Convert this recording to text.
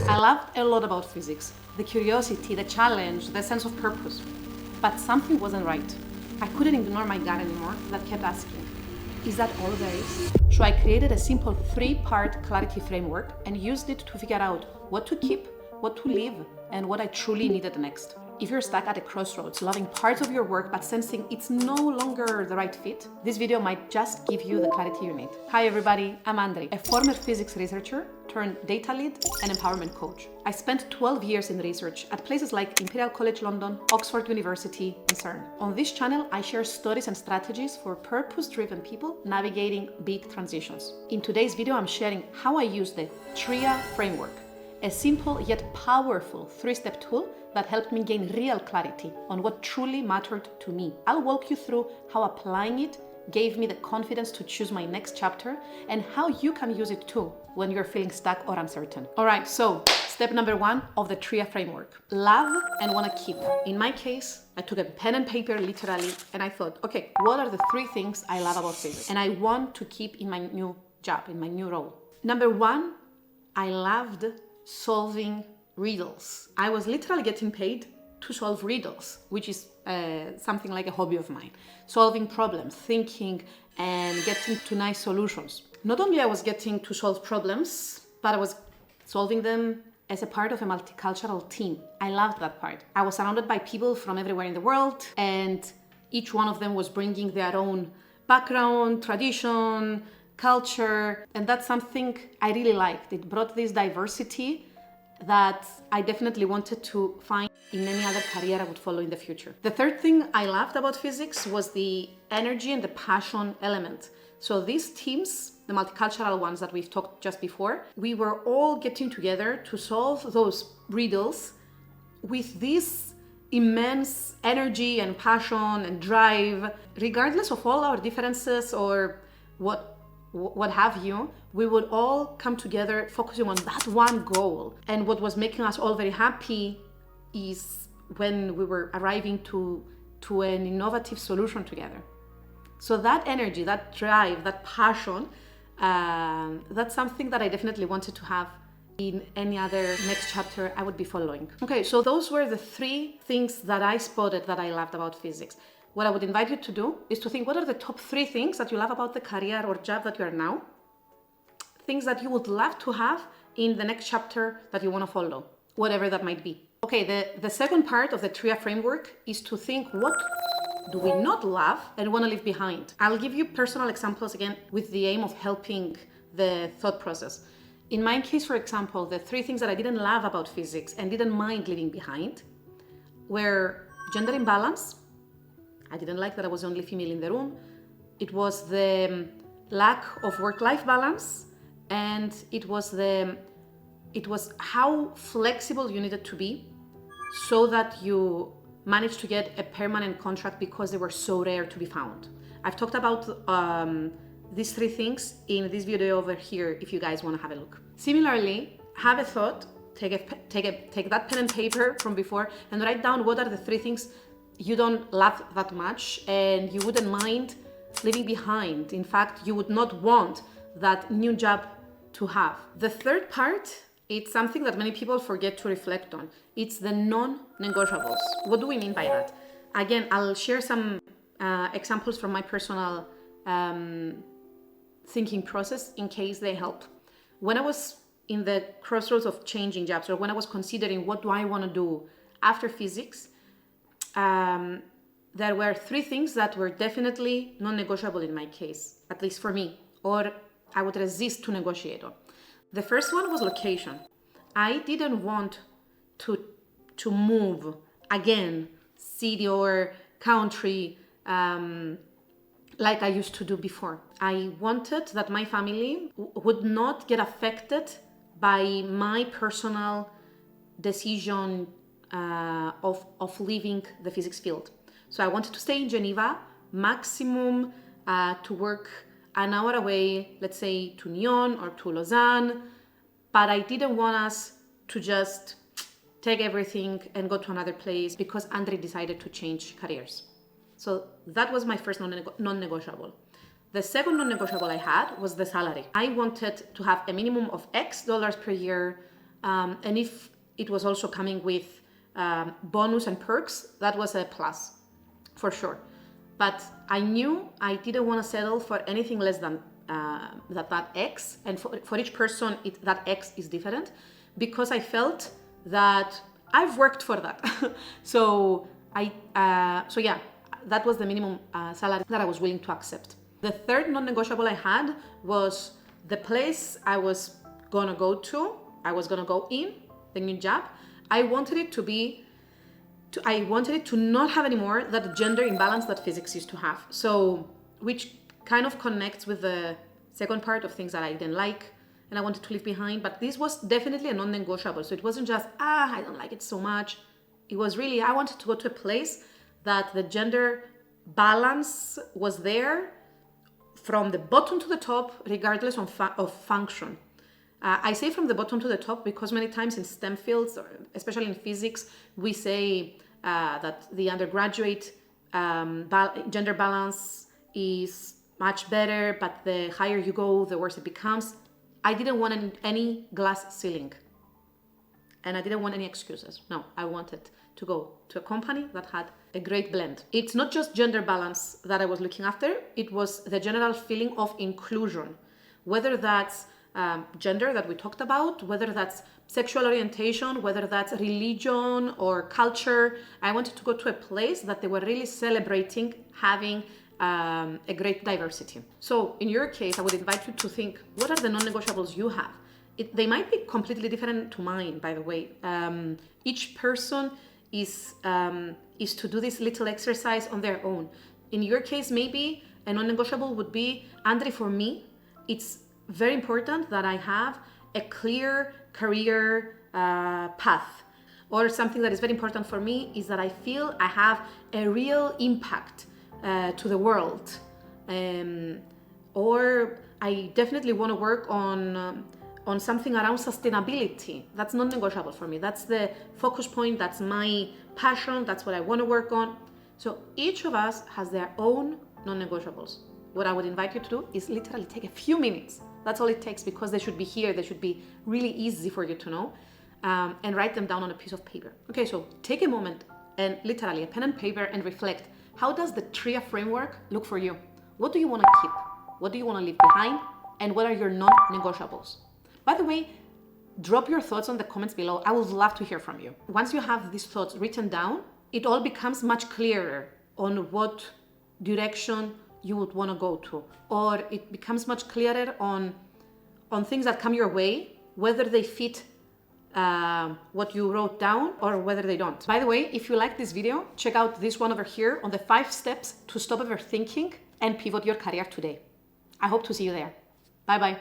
I loved a lot about physics. The curiosity, the challenge, the sense of purpose. But something wasn't right. I couldn't ignore my gut anymore that kept asking, is that all there is? So I created a simple 3-part clarity framework and used it to figure out what to keep, what to leave, and what I truly needed next. If you're stuck at a crossroads, loving parts of your work but sensing it's no longer the right fit, this video might just give you the clarity you need. Hi everybody, I'm Andri, a former physics researcher turned data lead and empowerment coach. I spent 12 years in research at places like Imperial College London, Oxford University, and CERN. On this channel, I share stories and strategies for purpose-driven people navigating big transitions. In today's video, I'm sharing how I use the Tria Framework, a simple yet powerful 3-step tool that helped me gain real clarity on what truly mattered to me. I'll walk you through how applying it gave me the confidence to choose my next chapter and how you can use it too when you're feeling stuck or uncertain. All right, so step number 1 of the Tria Framework. Love and want to keep. In my case, I took a pen and paper literally and I thought, okay, what are the 3 things I love about physics and I want to keep in my new job, in my new role? Number 1, I loved solving riddles. I was literally getting paid to solve riddles, which is something like a hobby of mine. Solving problems, thinking, and getting to nice solutions. Not only I was getting to solve problems, but I was solving them as a part of a multicultural team. I loved that part. I was surrounded by people from everywhere in the world, and each one of them was bringing their own background, tradition, culture, and that's something I really liked. It brought this diversity that I definitely wanted to find in any other career I would follow in the future. The third thing I loved about physics was the energy and the passion element. So these teams, the multicultural ones that we've talked just before, we were all getting together to solve those riddles with this immense energy and passion and drive, regardless of all our differences or what have you. We would all come together focusing on that one goal. And what was making us all very happy is when we were arriving to an innovative solution together. So that energy, that drive, that passion, that's something that I definitely wanted to have in any other next chapter I would be following. Okay, so those were the 3 things that I spotted that I loved about physics. What I would invite you to do is to think, what are the top 3 things that you love about the career or job that you are now? Things that you would love to have in the next chapter that you want to follow, whatever that might be. Okay, the second part of the Tria Framework is to think, what do we not love and want to leave behind? I'll give you personal examples again with the aim of helping the thought process. In my case, for example, the 3 things that I didn't love about physics and didn't mind leaving behind were gender imbalance. I didn't like that I was the only female in the room. It was the lack of work-life balance, and it was how flexible you needed to be so that you managed to get a permanent contract because they were so rare to be found. I've talked about these 3 things in this video over here if you guys want to have a look. Similarly, have a thought, take that pen and paper from before and write down what are the 3 things you don't love that much and you wouldn't mind leaving behind. In fact, you would not want that new job to have. The third part, it's something that many people forget to reflect on. It's the non-negotiables. What do we mean by that? Again, I'll share some examples from my personal thinking process in case they help. When I was in the crossroads of changing jobs, or when I was considering what do I want to do after physics, there were 3 things that were definitely non-negotiable in my case, at least for me, or I would resist to negotiate on. The first one was location. I didn't want to move again, city or country, like I used to do before. I wanted that my family would not get affected by my personal decision of leaving the physics field. So I wanted to stay in Geneva, maximum to work an hour away, let's say to Nyon or to Lausanne, but I didn't want us to just take everything and go to another place because Andri decided to change careers. So that was my first non-negotiable. The second non-negotiable I had was the salary. I wanted to have a minimum of X dollars per year And if it was also coming with bonus and perks, that was a plus, for sure. But I knew I didn't want to settle for anything less than that X. And for each person, that X is different, because I felt that I've worked for that. So yeah, that was the minimum salary that I was willing to accept. The third non-negotiable I had was the place I was gonna go to. I was gonna go in the new job. I wanted it to not have anymore that gender imbalance that physics used to have. So, which kind of connects with the second part of things that I didn't like and I wanted to leave behind. But this was definitely a non-negotiable. So it wasn't just, I don't like it so much. It was really, I wanted to go to a place that the gender balance was there from the bottom to the top, regardless of function. I say from the bottom to the top because many times in STEM fields, or especially in physics, we say that the undergraduate gender balance is much better, but the higher you go, the worse it becomes. I didn't want any glass ceiling. And I didn't want any excuses. No, I wanted to go to a company that had a great blend. It's not just gender balance that I was looking after, it was the general feeling of inclusion. Whether that's gender that we talked about, whether that's sexual orientation, whether that's religion or culture. I wanted to go to a place that they were really celebrating having a great diversity. So in your case, I would invite you to think, what are the non-negotiables you have? They might be completely different to mine, by the way. Each person is to do this little exercise on their own. In your case, maybe a non-negotiable would be, Andri, for me, it's very important that I have a clear career path. Or something that is very important for me is that I feel I have a real impact to the world. Or I definitely want to work on something around sustainability. That's non-negotiable for me. That's the focus point. That's my passion. That's what I want to work on. So each of us has their own non-negotiables. What I would invite you to do is literally take a few minutes. That's all it takes, because they should be here. They should be really easy for you to know, and write them down on a piece of paper. Okay, so take a moment and literally a pen and paper and reflect. How does the Tria Framework look for you? What do you want to keep? What do you want to leave behind? And what are your non-negotiables? By the way, drop your thoughts on the comments below. I would love to hear from you. Once you have these thoughts written down, it all becomes much clearer on what direction you would want to go to, or it becomes much clearer on things that come your way, whether they fit what you wrote down or whether they don't. By the way, if you like this video, check out this one over here on the 5 steps to stop overthinking and pivot your career today. I hope to see you there. Bye bye.